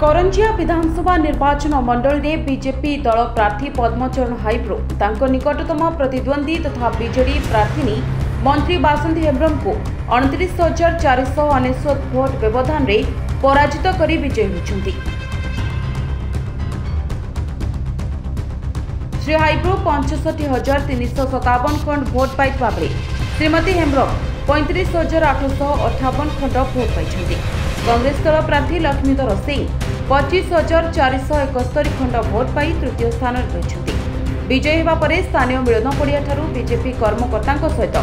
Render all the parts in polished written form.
करंजिया विधानसभा निर्वाचन मंडल में बीजेपी दल प्रार्थी पद्मचरण हाइब्रो तांको निकटतम प्रतिद्वंदी तथा बीजेडी प्रार्थी मंत्री बासंती हेम्ब्रम को 29,499 भोट व्यवधान रे पराजित करी विजयी होइछन्ति। श्री हाइब्रो 65,357 खंड भोट पाइथिबा बेले श्रीमती हेम्ब्रम 35,858 खंड भोट पाइछन्ति। कांग्रेस दल प्रार्थी लक्ष्मीधर सिंह 25,471 खंड भोट पाई तृतीय स्थान रहिछन्ति। विजयी हेबा परे स्थानीय मिलन पड़िया ठारू बीजेपी कर्मकर्तांक सहित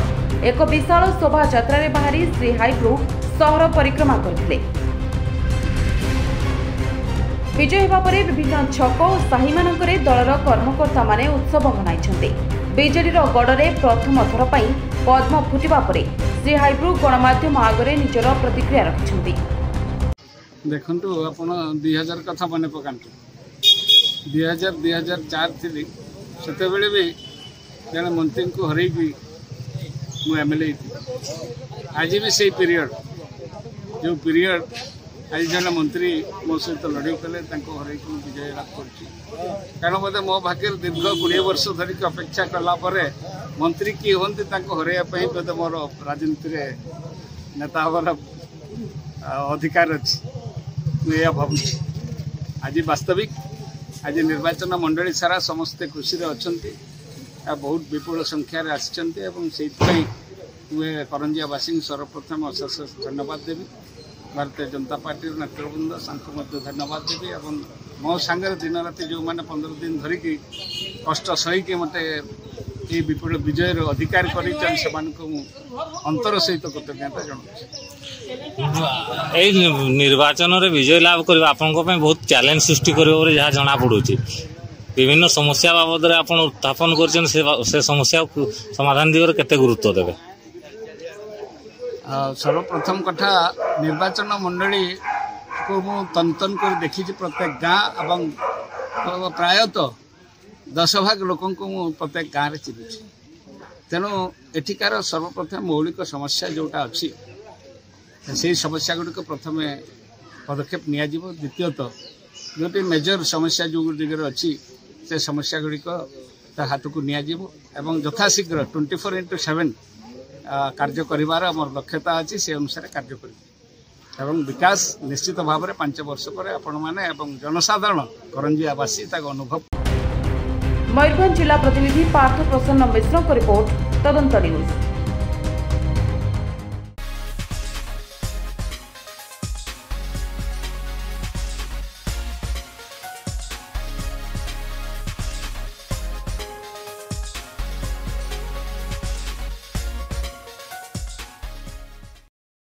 एक विशाल शोभा यात्रा रे बाहरी श्री हाइब्रो सहर परिक्रमा करथिले। विजय हेबा परे विभिन्न छक और साही मानकरे दलर कर्मकर्ता माने उत्सव मनाइछन्ते। बीजेडी रो गडरे प्रथम थर पई पद्म फुटिबा परे श्री हाइब्रो गणमाध्यम आगरे निजर प्रतिक्रिया रखिछन्ति। देखंतु आपण 2000 कथा मने पकांतु 2004 थी सेते बेले भी जने मंत्री को हरई की मु एमएलए आज भी से पीरियड जो पीरियड आज जने मंत्री मो सहित लड़ाई कले हरई को विजय लाभ कर कारण मत मो भाग्य दीर्घ 20 वर्ष धरिक अपेक्षा कला मंत्री किए हमें हरैया बोधे मोर राजनीति नेता हमार अधिकार अच्छी मुझे भावुँ। आज वास्तविक आज निर्वाचन मंडली सारा समस्ते खुशी अच्छा बहुत विपुल संख्यार आसी मुझे करंजियावासी सर्वप्रथम अशेष धन्यवाद देवी भारतीय जनता पार्टी नेतृवृंद सांको धन्यवाद देवी और मो सांगे दिन राति जो मैंने 15 दिन धरिक कष्ट सहीकि मत ये विपुल विजय अधिकार कर अंतर सहित कृतज्ञता जनाऊँ। निर्वाचन रे विजय लाभ कर बहुत चैलेंज सृष्टि कर जहाँ जना पड़ू विभिन्न समस्या बाबद आप उत्थापन कर समस्या समाधान दिगरे केते गुरुत्व देवे। सर्वप्रथम कथा निर्वाचन मंडली को मु तन कर देखी प्रत्येक गाँ एवं प्रायतः 10 भाग लोक प्रत्येक गाँव में चिन्ह तेणु एठिकार सर्वप्रथम मौलिक समस्या जोटा अच्छी से समस्या गुड़िक प्रथम पदक्षेप नियाजिबो। द्वितीयतः जो मेजर समस्या जो दिगरे अच्छी से समस्या गुड़िक हाथ को नियाजिबो एवं यथाशीघ्र 24/7 कार्य करिवार मोर दक्षता अच्छी से अनुसार कार्य कर एवं विकास निश्चित भाव में 5 वर्ष पर आपण माने एवं जनसाधारण करंजियावासी अनुभव। मयूरभंज जिला प्रतिनिधि पार्थ प्रसन्न मिश्र को रिपोर्ट तदंत न्यूज।